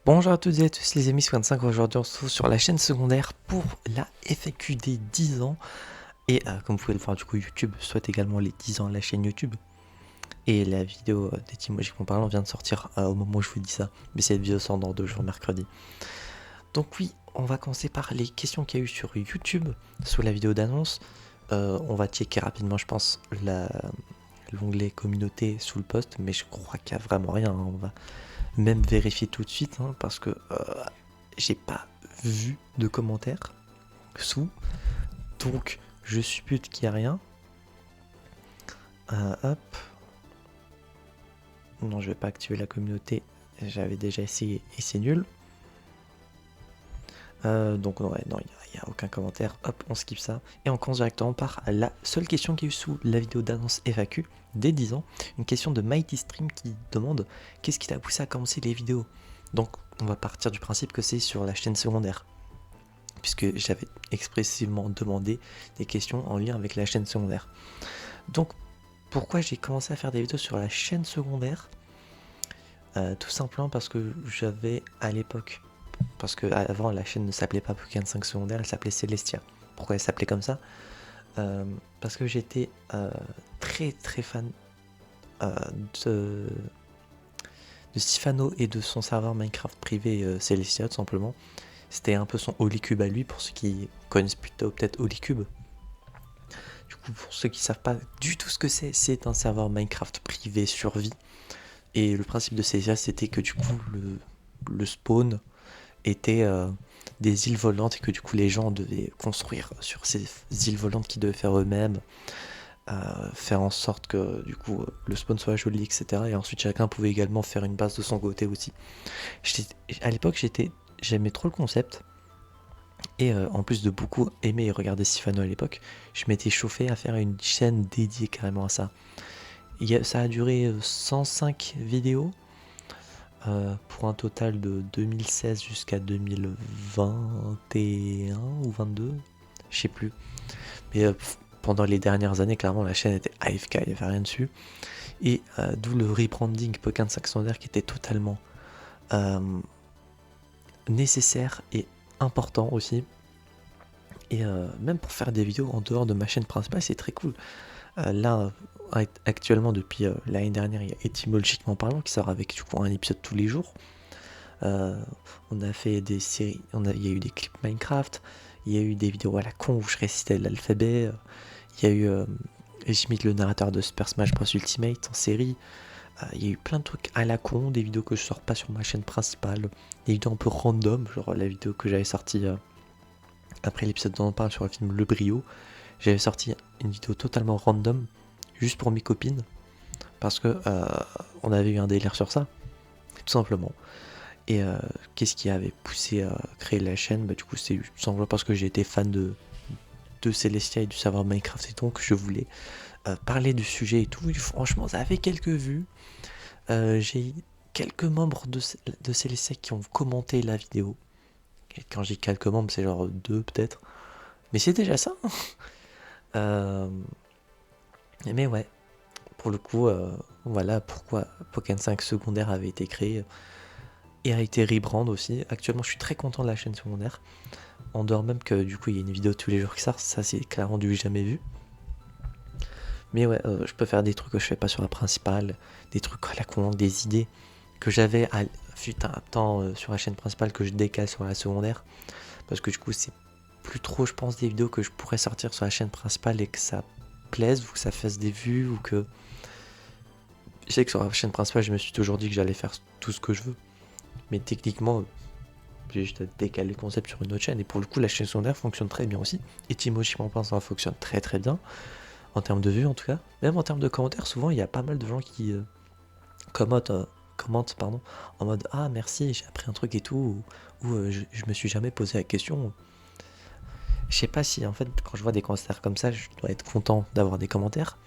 Bonjour à toutes et à tous les amis 55, aujourd'hui on se retrouve sur la chaîne secondaire pour la FAQ des 10 ans. Et comme vous pouvez le voir du coup YouTube souhaite également les 10 ans à la chaîne YouTube. Et la vidéo d'étymologiquement parlant vient de sortir au moment où je vous dis ça. Mais cette vidéo sort dans 2 jours mercredi. Donc oui, on va commencer par les questions qu'il y a eu sur YouTube sous la vidéo d'annonce. On va checker rapidement je pense l'onglet communauté sous le post. Mais je crois qu'il n'y a vraiment rien, hein. On va même vérifier tout de suite hein, parce que j'ai pas vu de commentaires sous, donc je suppute qu'il n'y a rien. Hop, non je vais pas activer la communauté, j'avais déjà essayé et c'est nul. Donc ouais, non, il n'y a aucun commentaire, hop, on skip ça. Et on commence directement par la seule question qui est sous la vidéo d'annonce FAQ des 10 ans. Une question de Mighty Stream qui demande qu'est-ce qui t'a poussé à commencer les vidéos. Donc on va partir du principe que c'est sur la chaîne secondaire, puisque j'avais expressivement demandé des questions en lien avec la chaîne secondaire. Donc pourquoi j'ai commencé à faire des vidéos sur la chaîne secondaire? Tout simplement parce que j'avais à l'époque, parce que avant la chaîne ne s'appelait pas Pokémon 5 secondaire, elle s'appelait Celestia. Pourquoi elle s'appelait comme ça? Parce que j'étais très très fan de Sifano et de son serveur Minecraft privé Celestia tout simplement. C'était un peu son Holy-Cube à lui, pour ceux qui connaissent plutôt peut-être Holy-Cube. Du coup, pour ceux qui savent pas du tout ce que c'est un serveur Minecraft privé survie. Et le principe de Celestia, c'était que du coup, le spawn était des îles volantes et que du coup, les gens devaient construire sur ces îles volantes qu'ils devaient faire eux-mêmes. Faire en sorte que du coup le spawn soit joli, etc. Et ensuite chacun pouvait également faire une base de son côté aussi. À l'époque j'aimais trop le concept. Et en plus de beaucoup aimer et regarder Sifano à l'époque, je m'étais chauffé à faire une chaîne dédiée carrément à ça. Ça a duré 105 vidéos pour un total de 2016 jusqu'à 2021 ou 22, je sais plus. Mais pendant les dernières années, clairement, la chaîne était AFK, il n'y avait rien dessus. Et d'où le rebranding Pokémon Saxondaire qui était totalement nécessaire et important aussi. Et même pour faire des vidéos en dehors de ma chaîne principale, c'est très cool. Là, actuellement, depuis l'année dernière, il y a étymologiquement parlant qui sort avec du coup un épisode tous les jours. On a fait des séries, il y a eu des clips Minecraft, il y a eu des vidéos à la con où je récitais l'alphabet, il y a eu j'imite le narrateur de Super Smash Bros Ultimate en série, il y a eu plein de trucs à la con, des vidéos que je sors pas sur ma chaîne principale, des vidéos un peu random, genre la vidéo que j'avais sortie après l'épisode dont on parle sur le film Le Brio, j'avais sorti une vidéo totalement random, juste pour mes copines, parce que on avait eu un délire sur ça, tout simplement. Et qu'est-ce qui avait poussé à créer la chaîne? Bah du coup c'est tout simplement parce que j'ai été fan de Celestia et du serveur Minecraft et donc je voulais parler du sujet et tout. Et franchement ça avait quelques vues. J'ai quelques membres de Celestia qui ont commenté la vidéo. Et quand j'ai quelques membres c'est genre deux peut-être. Mais c'est déjà ça. Mais ouais, pour le coup, voilà pourquoi Pokémon 5 secondaire avait été créé et a été rebrand aussi. Actuellement, je suis très content de la chaîne secondaire. En dehors même que du coup, il y a une vidéo tous les jours qui sort, ça c'est clairement du jamais vu. Mais ouais, je peux faire des trucs que je fais pas sur la principale, des trucs à la con, des idées que j'avais fut un temps sur la chaîne principale que je décale sur la secondaire. Parce que du coup, c'est plus trop, je pense, des vidéos que je pourrais sortir sur la chaîne principale et que ça plaise ou que ça fasse des vues ou que... Je sais que sur la chaîne principale, je me suis toujours dit que j'allais faire tout ce que je veux. Mais techniquement, j'ai juste à décaler le concept sur une autre chaîne. Et pour le coup, la chaîne secondaire fonctionne très bien aussi. Étymologiquement parlant, ça fonctionne très très bien. En termes de vues en tout cas. Même en termes de commentaires, souvent, il y a pas mal de gens qui commentent en mode « Ah merci, j'ai appris un truc et tout » ou je me suis jamais posé la question. Je sais pas si en fait, quand je vois des commentaires comme ça, je dois être content d'avoir des commentaires.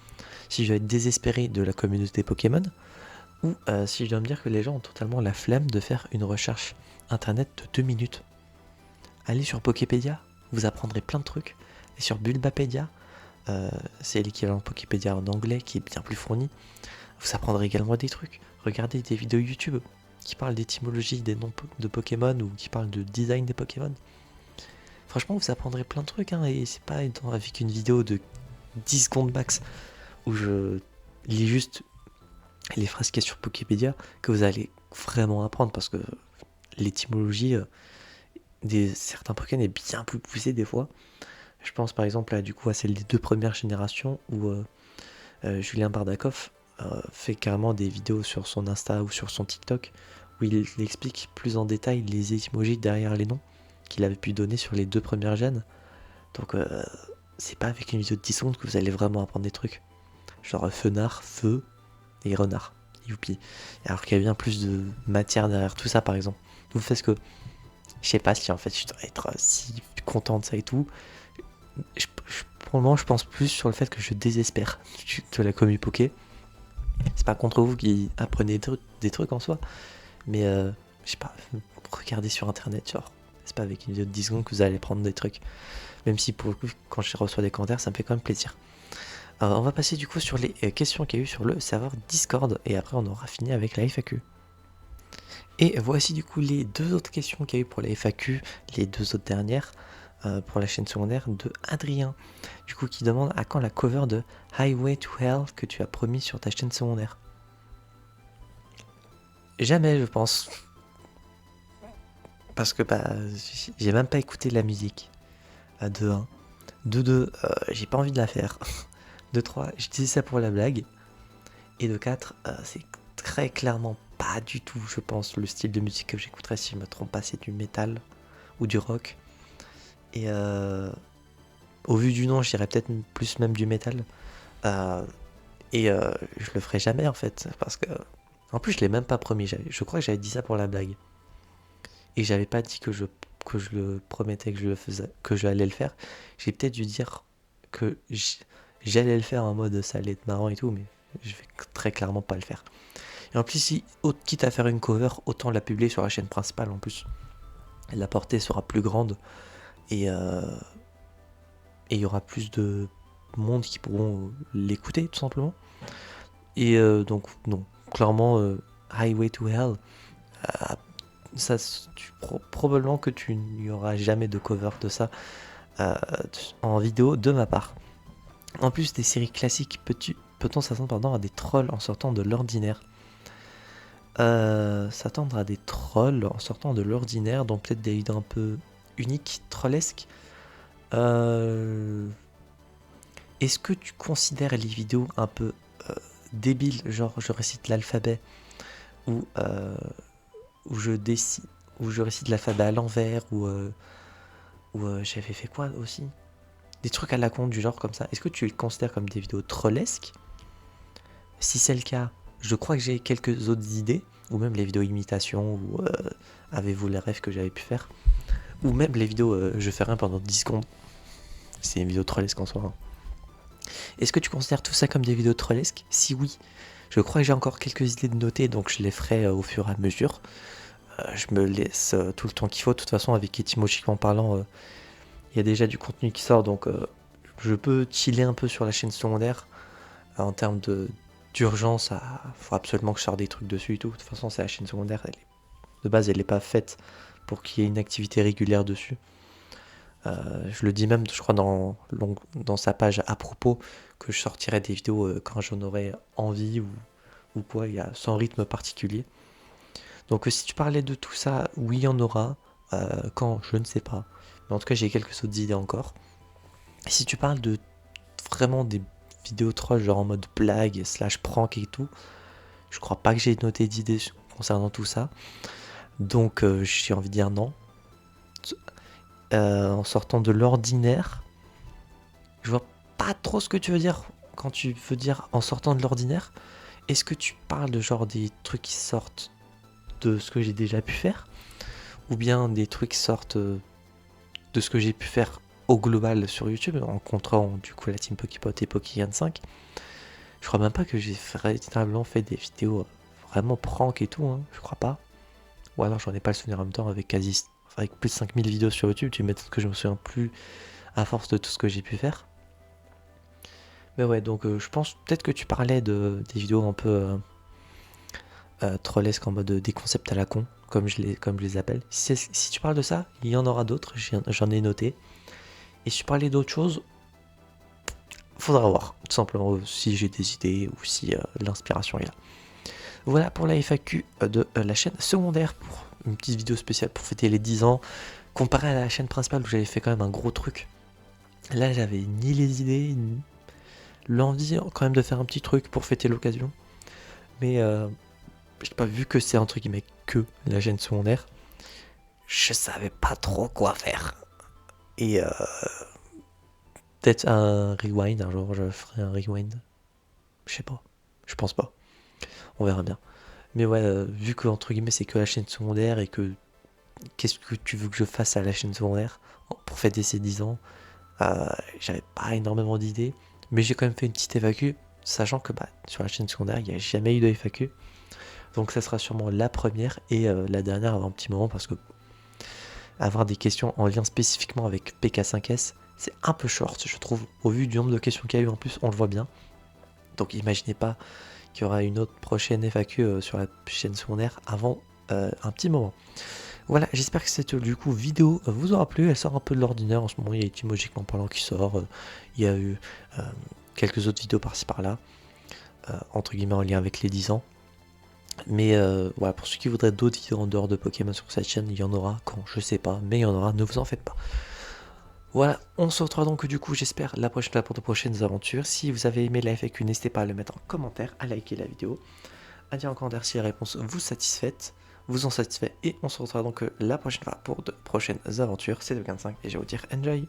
Si je dois être désespéré de la communauté Pokémon. Ou si je dois me dire que les gens ont totalement la flemme de faire une recherche internet de 2 minutes. Allez sur Poképédia, vous apprendrez plein de trucs. Et sur Bulbapédia, c'est l'équivalent de Poképédia en anglais qui est bien plus fourni. Vous apprendrez également des trucs. Regardez des vidéos YouTube. qui parle d'étymologie des noms de Pokémon ou qui parle de design des Pokémon. Franchement, vous apprendrez plein de trucs, hein, et c'est pas avec une vidéo de 10 secondes max où je lis juste les phrases qu'il y a sur Wikipédia que vous allez vraiment apprendre, parce que l'étymologie certains Pokémon est bien plus poussée des fois. Je pense par exemple du coup à celle des 2 premières générations où Julien Bardakov fait carrément des vidéos sur son Insta ou sur son TikTok où il explique plus en détail les étymologies derrière les noms qu'il avait pu donner sur les 2 premières gènes. Donc c'est pas avec une vidéo de 10 secondes que vous allez vraiment apprendre des trucs. Genre fenard, feu et renard. Youpi. Alors qu'il y a bien plus de matière derrière tout ça par exemple. Vous faites ce que... Je sais pas si en fait je dois être si content de ça et tout. Pour le moment je pense plus sur le fait que je désespère de la commu Poké. C'est pas contre vous qui apprenez des trucs en soi. Mais je sais pas, regardez sur internet, genre. C'est pas avec une vidéo de 10 secondes que vous allez prendre des trucs. Même si pour le coup, quand je reçois des commentaires, ça me fait quand même plaisir. Alors, on va passer du coup sur les questions qu'il y a eu sur le serveur Discord. Et après, on aura fini avec la FAQ. Et voici du coup les 2 autres questions qu'il y a eu pour la FAQ. Les 2 autres dernières pour la chaîne secondaire de Adrien. Du coup, qui demande à quand la cover de Highway to Hell que tu as promis sur ta chaîne secondaire. Jamais, je pense. Parce que j'ai même pas écouté la musique. De 1. De 2, j'ai pas envie de la faire. De 3, je disais ça pour la blague. Et de 4, c'est très clairement pas du tout, je pense, le style de musique que j'écouterais si je me trompe pas, c'est du métal ou du rock. Et au vu du nom, je dirais peut-être plus même du métal. Je le ferai jamais en fait, parce que... En plus, je l'ai même pas promis, je crois que j'avais dit ça pour la blague. Et j'avais pas dit que je le promettais que je le faisais, que j'allais le faire. J'ai peut-être dû dire que j'allais le faire en mode ça allait être marrant et tout, mais je vais très clairement pas le faire. Et en plus, quitte à faire une cover, autant la publier sur la chaîne principale en plus. La portée sera plus grande et il y aura plus de monde qui pourront l'écouter tout simplement. Et donc non, clairement Highway to Hell, ça, probablement que tu n'y auras jamais de cover de ça en vidéo de ma part. En plus des séries classiques, peut-on s'attendre à des trolls en sortant de l'ordinaire? S'attendre à des trolls en sortant de l'ordinaire, donc peut-être des vidéos un peu uniques, trollesques. Est-ce que tu considères les vidéos un peu débiles, genre je récite l'alphabet ou où je récite l'alphabet à l'envers ou j'avais fait quoi aussi? Des trucs à la con du genre comme ça. Est-ce que tu les considères comme des vidéos trollesques? Si c'est le cas, je crois que j'ai quelques autres idées, ou même les vidéos imitations, ou avez-vous les rêves que j'avais pu faire, ou même les vidéos je fais rien pendant 10 secondes. C'est une vidéo trollesque en soi. Hein. Est-ce que tu considères tout ça comme des vidéos trollesques? Si oui, je crois que j'ai encore quelques idées de noter, donc je les ferai au fur et à mesure. Je me laisse tout le temps qu'il faut. De toute façon, avec étymologiquement parlant, il y a déjà du contenu qui sort, donc je peux chiller un peu sur la chaîne secondaire. En termes d'urgence, il faut absolument que je sorte des trucs dessus et tout. De toute façon, c'est la chaîne secondaire. De base, elle n'est pas faite pour qu'il y ait une activité régulière dessus. Je le dis même, je crois, dans sa page à propos, que je sortirai des vidéos quand j'en aurai envie ou quoi, il y a sans rythme particulier. Donc si tu parlais de tout ça, oui, il y en aura. Quand, je ne sais pas. Mais en tout cas, j'ai quelques autres idées encore. Si tu parles de vraiment des vidéos trolls, genre en mode blague, / prank et tout, je crois pas que j'ai noté d'idées concernant tout ça. Donc j'ai envie de dire non. En sortant de l'ordinaire, je vois pas trop ce que tu veux dire quand tu veux dire en sortant de l'ordinaire. Est-ce que tu parles de genre des trucs qui sortent de ce que j'ai déjà pu faire, ou bien des trucs qui sortent de ce que j'ai pu faire au global sur YouTube, en rencontrant du coup la team Poképot et Pokéyan5. Je crois même pas que j'ai véritablement fait des vidéos vraiment prank et tout, hein, je crois pas. Ou alors j'en ai pas le souvenir en même temps avec avec plus de 5000 vidéos sur YouTube, tu m'étonnes que je me souviens plus à force de tout ce que j'ai pu faire. Mais ouais, donc je pense peut-être que tu parlais des vidéos un peu trollesques en mode des concepts à la con, comme je les appelle. Si tu parles de ça, il y en aura d'autres, j'en ai noté. Et si tu parlais d'autres choses, faudra voir, tout simplement, si j'ai des idées ou si l'inspiration est là. Voilà pour la FAQ de la chaîne secondaire, pour une petite vidéo spéciale pour fêter les 10 ans. Comparé à la chaîne principale où j'avais fait quand même un gros truc, là j'avais ni les idées, ni l'envie quand même de faire un petit truc pour fêter l'occasion. Mais j'ai pas vu que c'est entre guillemets que la chaîne secondaire. Je savais pas trop quoi faire. Et peut-être un rewind, un jour je ferai un rewind. Je sais pas, je pense pas. On verra bien. Mais ouais, vu que entre guillemets c'est que la chaîne secondaire et que qu'est-ce que tu veux que je fasse à la chaîne secondaire pour fêter ces 10 ans, j'avais pas énormément d'idées. Mais j'ai quand même fait une petite FAQ, sachant que sur la chaîne secondaire il n'y a jamais eu de FAQ. Donc ça sera sûrement la première et la dernière avant un petit moment, parce que avoir des questions en lien spécifiquement avec PK5S, c'est un peu short, je trouve, au vu du nombre de questions qu'il y a eu. En plus, on le voit bien. Donc imaginez pas qu'il y aura une autre prochaine FAQ sur la chaîne secondaire avant un petit moment. Voilà, j'espère que cette vidéo vous aura plu. Elle sort un peu de l'ordinaire en ce moment. Il y a étymologiquement parlant qui sort. Il y a eu quelques autres vidéos par-ci par-là, entre guillemets en lien avec les 10 ans. Mais voilà, pour ceux qui voudraient d'autres vidéos en dehors de Pokémon sur cette chaîne, il y en aura quand, je sais pas, mais il y en aura, ne vous en faites pas. Voilà, on se retrouve donc j'espère, la prochaine fois pour de prochaines aventures. Si vous avez aimé la FAQ, n'hésitez pas à le mettre en commentaire, à liker la vidéo, à dire en commentaire si les réponses vous ont satisfait. Et on se retrouve donc la prochaine fois pour de prochaines aventures. C'est 25 et je vais vous dire enjoy.